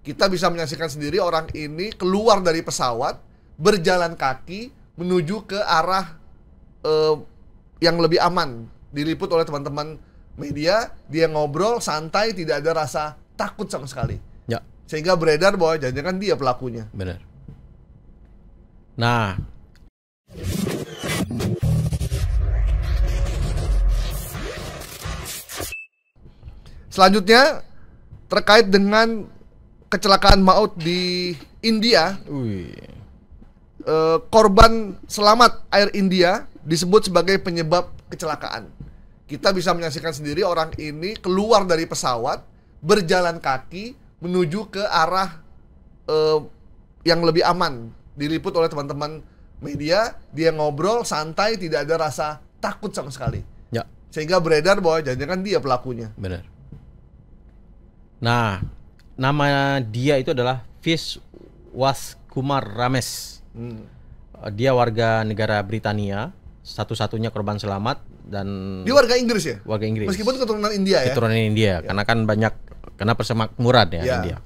Kita bisa menyaksikan sendiri orang ini keluar dari pesawat, berjalan kaki menuju ke arah yang lebih aman. Diliput oleh teman-teman media, dia ngobrol santai, tidak ada rasa takut sama sekali. Ya. Sehingga beredar bahwa jangan-jangan dia pelakunya. Benar. Nah, selanjutnya terkait dengan kecelakaan maut di India. Korban selamat Air India disebut sebagai penyebab kecelakaan. Kita bisa menyaksikan sendiri orang ini keluar dari pesawat, berjalan kaki menuju ke arah yang lebih aman. Diliput oleh teman-teman media, dia ngobrol santai, tidak ada rasa takut sama sekali. ya, Sehingga beredar bahwa jangan-jangan dia pelakunya. benar. Nah, nama dia itu adalah Vishwaskumar Ramesh. Dia warga negara Britania, satu-satunya korban selamat, dan Dia warga Inggris ya? warga Inggris. Meskipun keturunan India ya? Keturunan India, karena kan banyak, karena persemakmuran ya, India.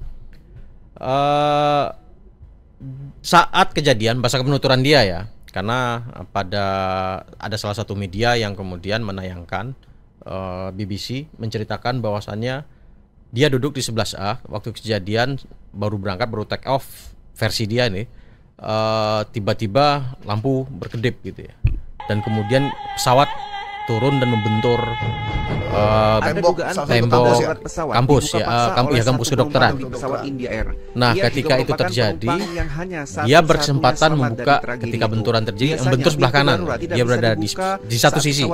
Saat kejadian, bahasa penuturan dia ya, karena ada salah satu media yang kemudian menayangkan, BBC menceritakan bahwasannya dia duduk di 11A waktu kejadian, baru berangkat, baru take off, versi dia ini, tiba-tiba lampu berkedip gitu ya, dan kemudian pesawat turun dan membentur tembok kampus ya, kampus kedokteran. Nah, ketika itu terjadi, dia berkesempatan membuka ketika benturan terjadi, yang bentur sebelah kanan, dia berada di satu sisi.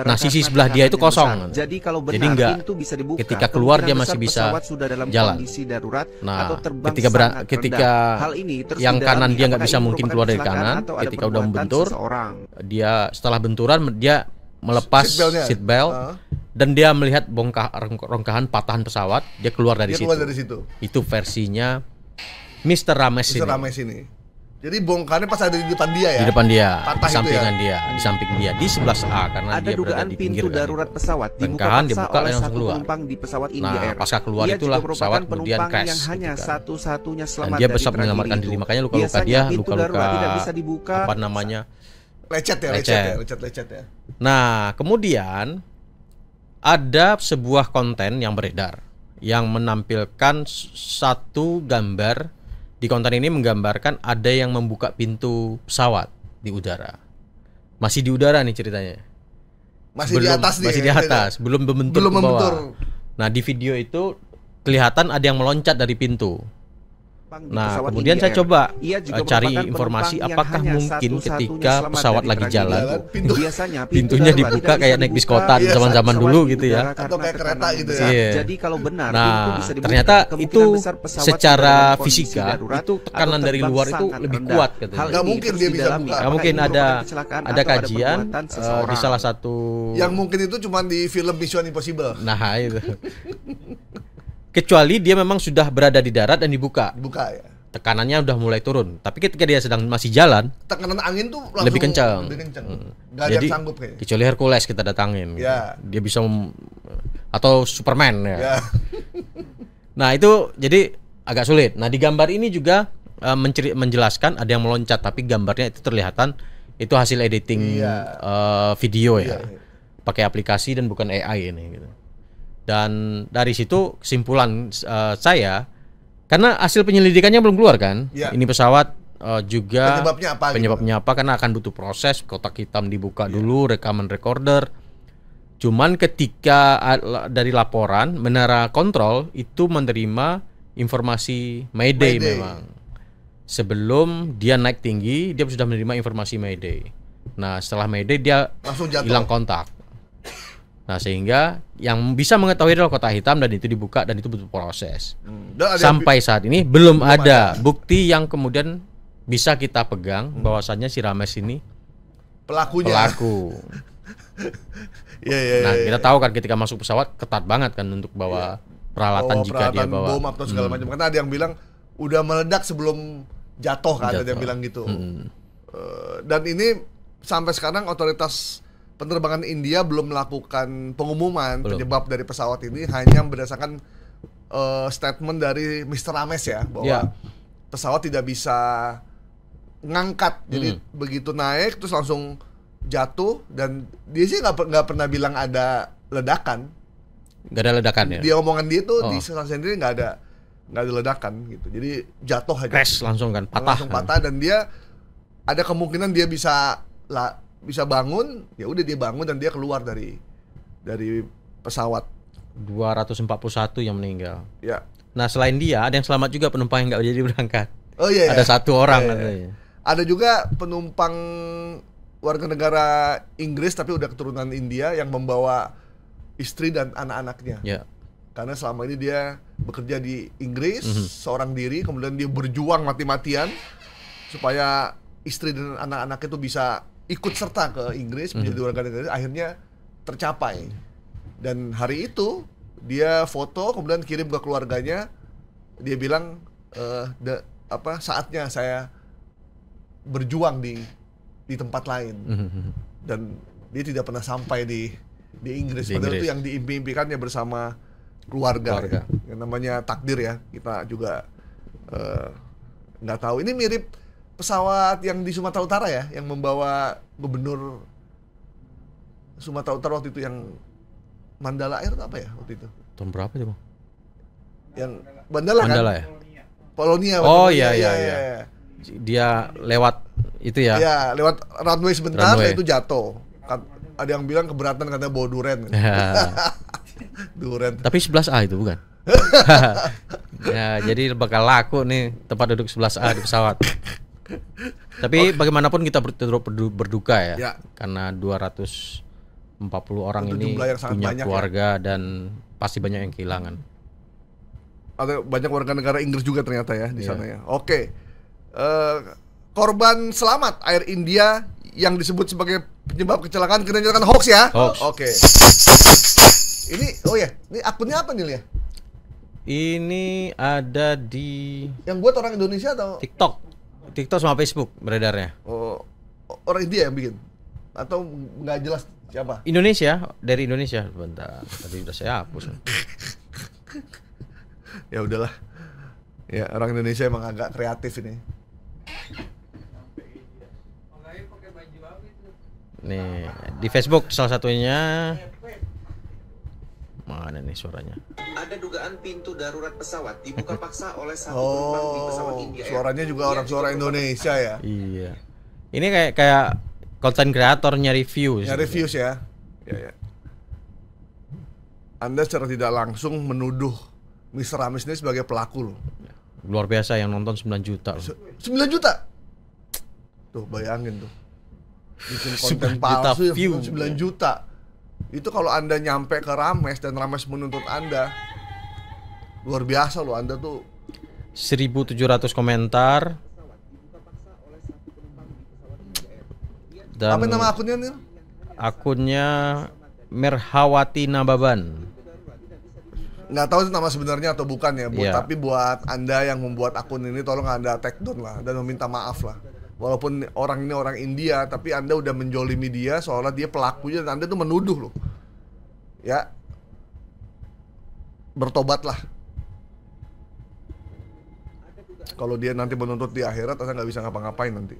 Nah, sisi sebelah dia itu kosong. Jadi enggak, ketika keluar dia masih bisa jalan. Nah, ketika yang kanan dia nggak bisa mungkin keluar dari kanan, ketika udah membentur, dia setelah benturan dia melepas seatbelt dan dia melihat rongkahan patahan pesawat, dia keluar dari situ. Itu versinya Mr. Ramesh ini. Jadi bongkarnya pas ada di depan dia ya? Di depan dia, patah di sampingan ya? dia, di samping dia, di 11A, karena ada dia berada di pinggir darurat pesawat rongkahan dibuka dan langsung keluar. Di pesawat India Nah, Air. pasca keluar itulah pesawat kemudian crash yang hanya gitu kan. satu-satunya selamat Dan dia dari bisa tragedi menyelamatkan itu. diri, makanya luka-luka dia luka-luka apa namanya, lecet ya. Nah, kemudian ada sebuah konten yang beredar yang menampilkan satu gambar. Di konten ini menggambarkan ada yang membuka pintu pesawat di udara. Masih di udara nih ceritanya. Masih di atas, belum membentur ke bawah. Nah, di video itu kelihatan ada yang meloncat dari pintu. Nah, kemudian saya coba cari informasi apakah mungkin ketika pesawat lagi jalan, pintunya dibuka kayak naik bis kota di zaman-zaman dulu gitu ya, atau kayak kereta gitu ya. Jadi kalau benar, nah, ternyata itu secara fisika itu tekanan dari luar itu lebih kuat katanya. Nggak mungkin dia bisa buka. Nggak mungkin, ada kajian di salah satu yang mungkin itu cuma di film Mission Impossible. Nah, itu. Kecuali dia memang sudah berada di darat dan dibuka ya. Tekanannya udah mulai turun. Tapi ketika dia sedang masih jalan, tekanan angin tuh langsung lebih kencang. Nggak ada yang sanggup kayaknya. Kecuali Hercules kita datangin. Ya. Dia bisa atau Superman ya. Ya. Nah, itu jadi agak sulit. Nah, di gambar ini juga menjelaskan ada yang meloncat, tapi gambarnya itu terlihatan itu hasil editing video ya. Pakai aplikasi dan bukan AI ini gitu. Dan dari situ kesimpulan saya, karena hasil penyelidikannya belum keluar kan, ini pesawat juga penyebabnya apa, karena akan butuh proses, kotak hitam dibuka dulu, rekaman recorder. Cuman ketika dari laporan, menara kontrol itu menerima informasi Mayday memang. Sebelum dia naik tinggi, dia sudah menerima informasi Mayday. Nah, setelah Mayday dia hilang kontak. Nah, sehingga yang bisa mengetahui adalah kotak hitam dan itu dibuka dan itu butuh proses. Sampai saat ini belum ada bukti yang kemudian bisa kita pegang bahwasannya si Ramesh ini pelaku. Nah, kita tahu kan ketika masuk pesawat ketat banget kan untuk bawa peralatan jika dia bawa bom atau segala macam. Karena ada yang bilang udah meledak sebelum jatuh kan, ada yang bilang gitu. Dan ini sampai sekarang otoritas penerbangan India belum melakukan pengumuman penyebab dari pesawat ini, hanya berdasarkan statement dari Mr. Rames ya bahwa Ya. pesawat tidak bisa ngangkat, jadi begitu naik terus langsung jatuh, dan dia sih nggak pernah bilang ada ledakan. Nggak ada ledakan ya? Dia omongan dia tuh di Oh. sendiri nggak ada ledakan gitu, jadi jatuh aja. Crash langsung kan, patah. Langsung patah, dan dia ada kemungkinan dia bisa bangun, ya udah dia bangun dan dia keluar dari pesawat. 241 yang meninggal. Ya. Nah selain dia ada yang selamat juga, penumpang yang nggak jadi berangkat. Oh iya. Ada satu orang Iya, iya. katanya. Ada juga penumpang warga negara Inggris tapi udah keturunan India yang membawa istri dan anak-anaknya. Ya. Karena selama ini dia bekerja di Inggris seorang diri, kemudian dia berjuang mati-matian supaya istri dan anak-anak itu bisa ikut serta ke Inggris menjadi warga negara, akhirnya tercapai. Dan hari itu dia foto kemudian kirim ke keluarganya, dia bilang saatnya saya berjuang di tempat lain. Dan dia tidak pernah sampai di Inggris, padahal itu yang diimpi-impikannya bersama keluarga. Ya. Yang namanya takdir ya, kita juga nggak tahu. Ini mirip pesawat yang di Sumatera Utara ya, yang membawa gubernur Sumatera Utara waktu itu, yang Mandala Air apa ya waktu itu? Tahun berapa sih Bang? Yang Mandala Mandala kan? ya? Polonia. Oh Polonia, iya. Dia lewat itu ya? Iya, lewat runway sebentar, Runway. itu jatuh. Ada yang bilang keberatan katanya bawa duren. Duren. Tapi 11A itu bukan? Ya, jadi bakal laku nih tempat duduk 11A di pesawat. Tapi bagaimanapun kita berduka ya, Ya. karena 240 orang Itu ini jumlah yang sangat punya banyak ya. keluarga dan pasti banyak yang kehilangan. Ada banyak warga negara Inggris juga ternyata ya di Iya. sana ya. Oke. Korban selamat Air India yang disebut sebagai penyebab kecelakaan hoax ya. Hoax. Oke. Ini akunnya apa nih ya? Ini ada di Yang buat orang Indonesia atau TikTok sama Facebook beredarnya. orang India yang bikin? Atau nggak jelas siapa? Indonesia, dari Indonesia. Bentar, tadi udah saya hapus. Ya udahlah. Ya, orang Indonesia emang agak kreatif ini. Nih, di Facebook salah satunya. Mana nih suaranya? Ada dugaan pintu darurat pesawat dibuka paksa oleh satu penumpang di pesawat India Air. Suaranya juga orang suara Indonesia ya. Iya. Ini kayak konten kreator nyari views. Nyari views ya. Ya. Anda secara tidak langsung menuduh Mr. Rames ini sebagai pelaku loh. Luar biasa yang nonton 9 juta. 9 juta. Tuh bayangin tuh. Bikin konten 9 juta palsu view. 9 juta. Itu kalau Anda nyampe ke Rames dan Rames menuntut Anda, luar biasa loh, Anda tuh 1.700 komentar. Dan apa nama akunnya nih? akunnya Merhawati Nababan. Nggak tahu itu nama sebenarnya atau bukan ya, Iya. tapi buat Anda yang membuat akun ini tolong Anda take down lah dan meminta maaf lah. Walaupun orang ini orang India, tapi Anda udah menjolimi dia seolah dia pelakunya dan Anda tuh menuduh loh. Ya. Bertobatlah. Kalau dia nanti menuntut di akhirat, Anda nggak bisa ngapa-ngapain nanti.